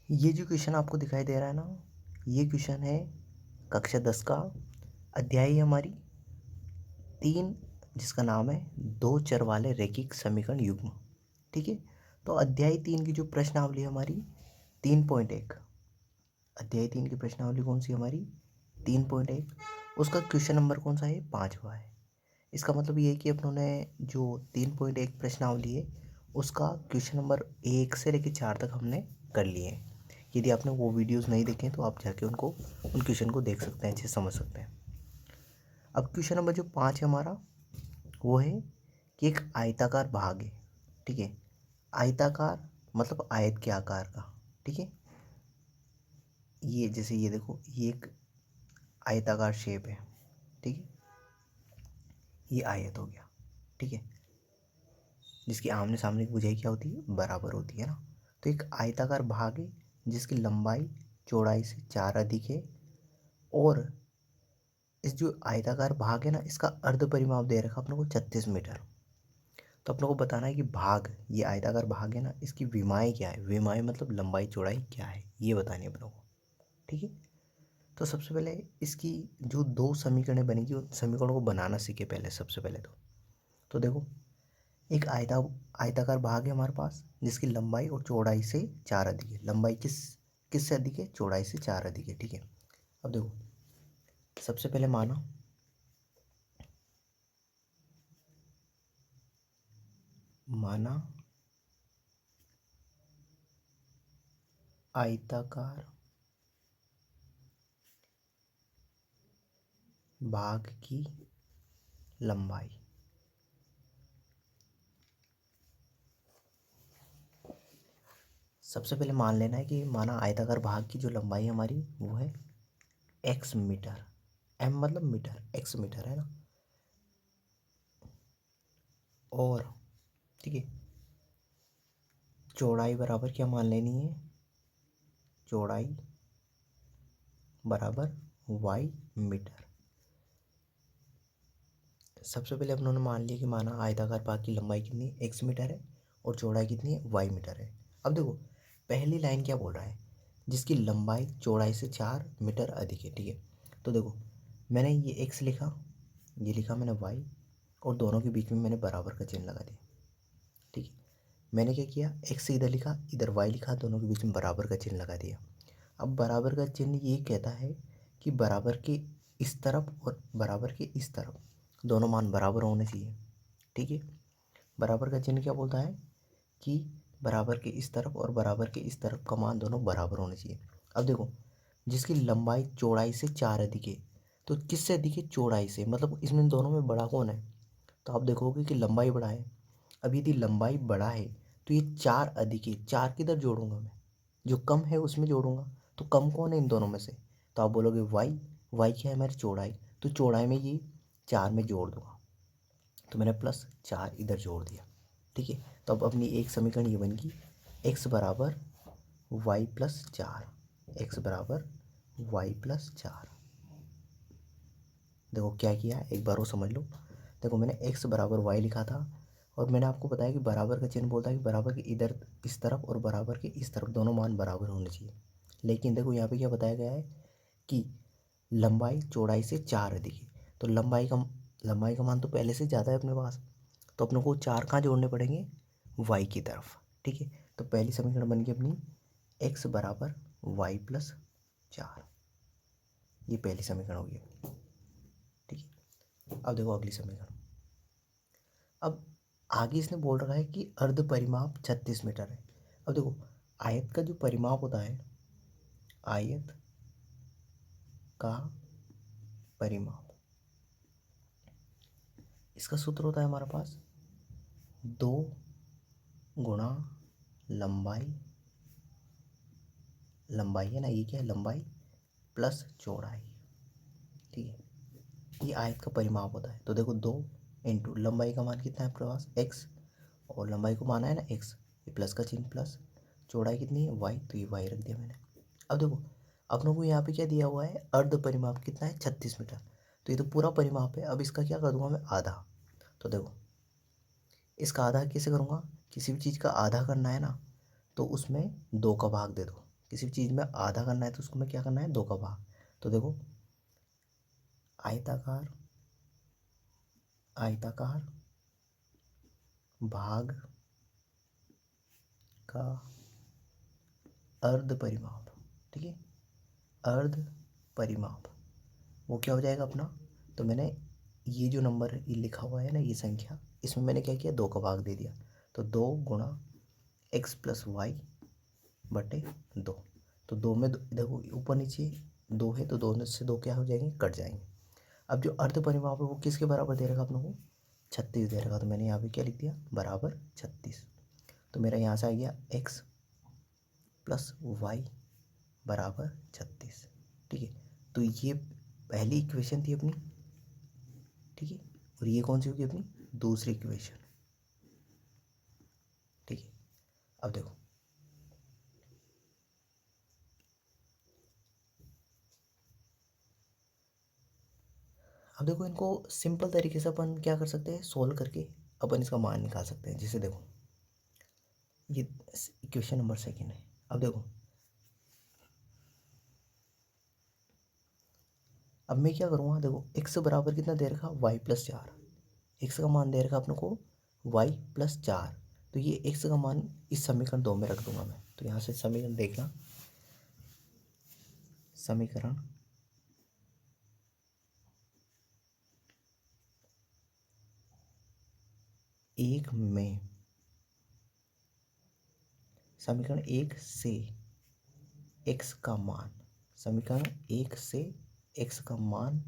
ये जो क्वेश्चन आपको दिखाई दे रहा है ना, ये क्वेश्चन है कक्षा 10 का। अध्याय है हमारी 3, जिसका नाम है दो चर वाले रैखिक समीकरण युग्म। ठीक है, तो अध्याय 3 की जो प्रश्नावली है हमारी 3.1, अध्याय 3 की प्रश्नावली कौन सी हमारी 3.1, उसका क्वेश्चन नंबर कौन सा है, 5वां है। इसका मतलब ये है कि अपनों ने जो 3.1 प्रश्नावली है उसका क्वेश्चन नंबर 1 से लेकर 4 तक हमने कर लिए हैं। यदि आपने वो वीडियोस नहीं देखे तो आप जाके उन क्वेश्चन को देख सकते हैं, अच्छे से समझ सकते हैं। अब क्वेश्चन नंबर जो 5 है हमारा, वो है कि एक आयताकार भाग है। ठीक है, आयताकार मतलब आयत के आकार का। ठीक है, ये जैसे ये देखो, ये एक आयताकार शेप है। ठीक है, ये आयत हो गया। ठीक है, जिसकी आमने सामने की भुजाएं क्या होती है, बराबर होती है ना। तो एक आयताकार भाग है जिसकी लंबाई चौड़ाई से 4 अधिक है, और इस जो आयताकार भाग है ना, इसका अर्ध परिमाप दे रखा अपने को 36 मीटर। तो अपने को बताना है कि भाग, ये आयताकार भाग है ना, इसकी विमाएं क्या है, विमाएं मतलब लंबाई चौड़ाई क्या है, ये बतानी है अपने को। ठीक है, तो सबसे पहले इसकी जो दो समीकरणें बनेगी उन समीकरणों को बनाना सीखे पहले, सबसे पहले तो देखो, एक आयताकार भाग है हमारे पास जिसकी लंबाई और चौड़ाई से 4 अधिक है। लंबाई किससे अधिक है, चौड़ाई से 4 अधिक है। ठीक है, अब देखो, सबसे पहले माना आयताकार भाग की लंबाई, सबसे पहले मान लेना है कि माना आयताकार भाग की जो लंबाई हमारी वो है x मीटर। m मतलब मीटर, x मीटर है ना। और ठीक है, चौड़ाई बराबर क्या मान लेनी है, चौड़ाई बराबर y मीटर। सबसे पहले अपनों ने मान लिया कि माना आयताकार भाग की लंबाई कितनी है, x मीटर है, और चौड़ाई कितनी है, y मीटर है। अब देखो, पहली लाइन क्या बोल रहा है, जिसकी लंबाई चौड़ाई से 4 मीटर अधिक है। ठीक है, तो देखो, मैंने ये x लिखा, ये लिखा मैंने y, और दोनों के बीच में मैंने बराबर का चिन्ह लगा दिया। ठीक है, मैंने क्या किया, x इधर लिखा, इधर y लिखा, दोनों के बीच में बराबर का चिन्ह लगा दिया। अब बराबर का चिन्ह ये कहता है कि बराबर के इस तरफ और बराबर के इस तरफ दोनों मान बराबर होने चाहिए। ठीक है, बराबर का चिन्ह क्या बोलता है कि बराबर के इस तरफ और बराबर के इस तरफ का मान दोनों बराबर होने चाहिए। अब देखो, जिसकी लंबाई चौड़ाई से 4 अधिक है, तो किससे अधिक है, चौड़ाई से, मतलब इसमें दोनों में बड़ा कौन है, तो आप देखोगे कि लंबाई बड़ा है। अब यदि लंबाई बड़ा है तो ये 4 अधिक है, 4 किधर जोड़ूंगा मैं, जो कम है उसमें जोड़ूंगा। तो कम कौन है इन दोनों में से, तो आप बोलोगे y क्या है हमारी चौड़ाई, तो चौड़ाई में ये 4 में जोड़ दूंगा, तो मैंने +4 इधर जोड़ दिया। ठीक है, तो अब अपनी एक समीकरण ये बन गई, x बराबर y+4, x बराबर y+4। देखो क्या किया, एक बार वो समझ लो। देखो, मैंने x बराबर y लिखा था, और मैंने आपको बताया कि बराबर का चिन्ह बोलता है कि बराबर के इधर इस तरफ और बराबर के इस तरफ दोनों मान बराबर होने चाहिए। लेकिन देखो यहाँ पे क्या बताया गया है कि लंबाई चौड़ाई से 4 अधिक है, तो लंबाई का मान तो पहले से ज़्यादा है अपने पास, तो अपने को 4 कहाँ जोड़ने पड़ेंगे, y की तरफ। ठीक है, तो पहली समीकरण बन गई अपनी x बराबर y+4, ये पहली समीकरण होगी। ठीक है, अब देखो अगली समीकरण। अब आगे इसने बोल रखा है कि अर्ध परिमाप 36 मीटर है। अब देखो, आयत का जो परिमाप होता है, आयत का परिमाप, इसका सूत्र होता है हमारे पास 2 गुणा लंबाई, लंबाई है ना, ये क्या है, लंबाई प्लस चौड़ाई। ठीक है, ये आयत का परिमाप होता है। तो देखो, 2 इंटू लंबाई का मान कितना है आपके पास, x, और लंबाई को माना है ना x, ये प्लस का चिन्ह प्लस, चौड़ाई कितनी है y, तो ये y रख दिया मैंने। अब देखो, अपनों को यहाँ पे क्या दिया हुआ है, अर्ध परिमाप कितना है, 36 मीटर। तो ये तो पूरा परिमाप है, अब इसका क्या कर दूंगा मैं, आधा। तो देखो, इसका आधा कैसे करूँगा, किसी भी चीज़ का आधा करना है ना, तो उसमें 2 का भाग दे दो, किसी भी चीज़ में आधा करना है तो उसको मैं क्या करना है, 2 का भाग। तो देखो आयताकार आयताकार भाग का अर्ध परिमाप, ठीक है, अर्ध परिमाप वो क्या हो जाएगा अपना। तो मैंने ये जो नंबर ये लिखा हुआ है ना, ये संख्या, इसमें मैंने क्या किया, 2 का भाग दे दिया। तो 2 गुणा x प्लस वाई बटे 2। तो 2 में देखो ऊपर नीचे 2 है, तो 2 से 2 क्या हो जाएंगे, कट जाएंगे। अब जो अर्ध परिमाप है वो किसके बराबर दे रखा अपने को, 36 दे रखा। तो मैंने यहाँ पे क्या लिख दिया, बराबर 36। तो मेरा यहाँ से आ गया x प्लस वाई बराबर 36, ठीक है। तो ये पहली इक्वेशन थी अपनी, ठीक है, और ये कौन सी होगी अपनी दूसरी इक्वेशन, ठीक है। अब देखो इनको सिंपल तरीके से अपन क्या कर सकते हैं, सोल्व करके अपन इसका मान निकाल सकते हैं। जैसे देखो ये इक्वेशन नंबर सेकंड है। अब देखो अब मैं क्या करूँगा, देखो x बराबर कितना दे रखा, y प्लस 4। x का मान दे रखा अपने को y प्लस 4। तो ये x का मान इस समीकरण 2 में रख दूंगा मैं। तो यहाँ से समीकरण देखना, समीकरण एक में, समीकरण 1 से x का मान, समीकरण 1 से x का मान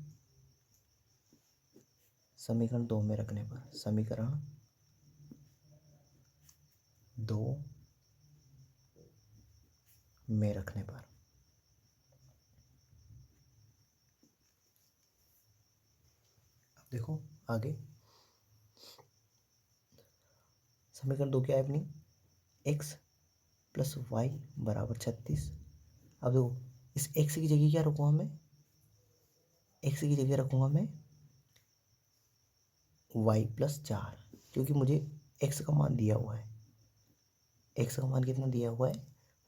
समीकरण 2 में रखने पर, समीकरण 2 में रखने पर अब देखो आगे समीकरण 2 क्या है अपनी, x प्लस वाई बराबर 36। अब देखो इस x की जगह क्या रखूँगा मैं, x की जगह रखूँगा मैं y प्लस 4, क्योंकि मुझे x का मान दिया हुआ है। x का मान कितना दिया हुआ है,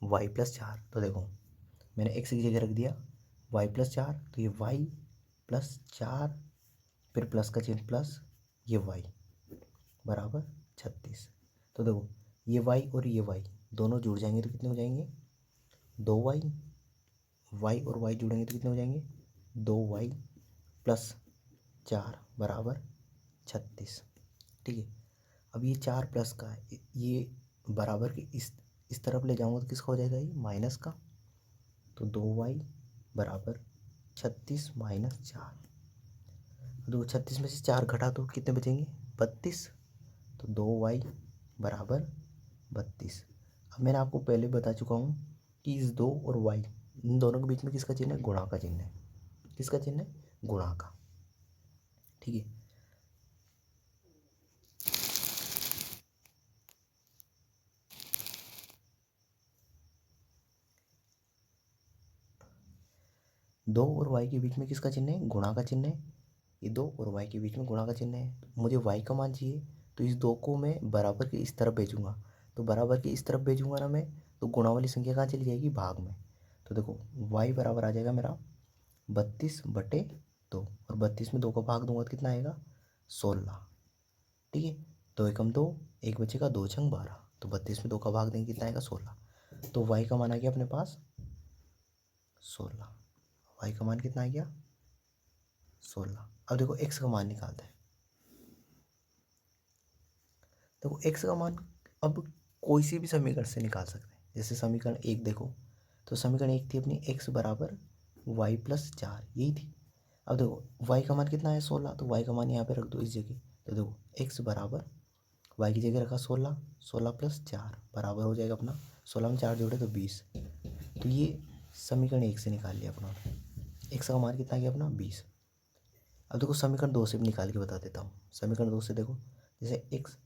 y प्लस 4। तो देखो मैंने x की जगह रख दिया y प्लस 4, तो ये y प्लस 4 फिर प्लस का चिन्ह प्लस, ये y बराबर 36। तो देखो ये y और ये y दोनों जुड़ जाएंगे तो कितने हो जाएंगे, 2y, y और y जुड़ेंगे तो कितने हो जाएंगे, 2y प्लस 4 बराबर 36, ठीक है। अब ये 4 प्लस का है, ये बराबर के इस तरफ ले जाऊंगा तो किसका हो जाएगा, ये माइनस का। तो 2y बराबर 36 माइनस 4। तो 36 में से 4 घटा तो कितने बचेंगे, 32। तो 2y बराबर 32। अब मैंने आपको पहले बता चुका हूँ कि इस 2 और y इन दोनों के बीच में किसका चिन्ह है, गुणा का चिन्ह है। किसका चिन्ह है, गुणा का, ठीक है। दो और y के बीच में किसका चिन्ह है, गुणा का चिन्ह है। ये 2 और y के बीच में गुणा का चिन्ह है। मुझे y का मान चाहिए, तो इस 2 को मैं बराबर के इस तरफ भेजूंगा। तो बराबर के इस तरफ भेजूंगा ना मैं, तो गुणा वाली संख्या कहाँ चली जाएगी, भाग में। तो देखो y बराबर आ जाएगा मेरा 32/2, और 32 में 2 का भाग दूंगा तो कितना आएगा, 16, ठीक है। 2 एकम 2, एक बचेगा, 2 छंग 12। तो 32 में 2 का भाग देंगे कितना आएगा, 16। तो y का मान आ गया अपने पास 16। y का मान कितना आ गया, 16। अब देखो x का मान निकालते हैं। देखो x का मान अब कोई सी भी समीकरण से निकाल सकते हैं। जैसे समीकरण 1 देखो, तो समीकरण 1 थी अपनी x बराबर y प्लस 4, यही थी। अब देखो y का मान कितना है, 16। तो y का मान यहाँ पे रख दो इस जगह। तो देखो x बराबर y की जगह रखा 16, 16 प्लस 4 बराबर हो जाएगा अपना, 16 में 4 जोड़े तो 20। तो ये समीकरण 1 से निकाल लिया अपना, x का मान कितना गया अपना, 20। अब देखो समीकरण 2 से भी निकाल के बता देता हूँ। समीकरण 2 से देखो, जैसे x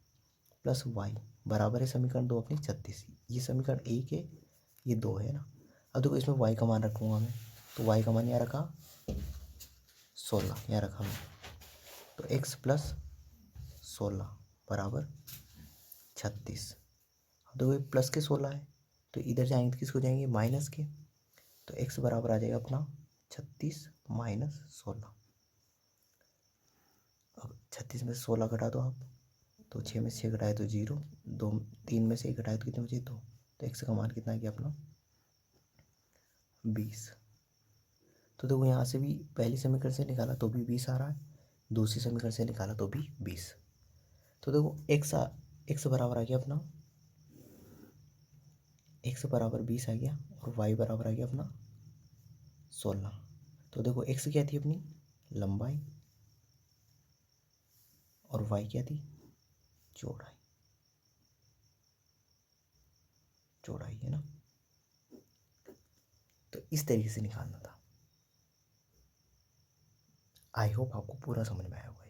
प्लस वाई बराबर है समीकरण 2 अपनी 36। ये समीकरण 1 है, ये 2 है ना। अब देखो इसमें y का मान रखूँगा मैं, तो y का मान यहाँ रखा 16, यहाँ रखा मैं। तो x प्लस 16 बराबर 36। अब देखो ये प्लस के 16 है, तो इधर जाएंगे तो किसको जाएंगे, माइनस के। तो x बराबर आ जाएगा अपना 36 माइनस 16। अब 36 में से 16 घटा दो आप, तो 6 में से 6 घटाए तो 0, 2 3 में से 1 घटाए तो कितने बचे 2। तो x का मान कितना आ गया अपना 20। तो देखो यहाँ से भी पहली समीकरण से निकाला तो भी 20 आ रहा है, दूसरी समीकरण से निकाला तो भी 20। तो देखो x बराबर आ गया अपना, x बराबर 20 आ गया और y बराबर आ गया अपना 16। तो देखो x क्या थी अपनी लंबाई और y क्या थी चौड़ाई, चौड़ाई है ना। तो इस तरीके से निकालना था। आई होप आपको पूरा समझ में आया होगा।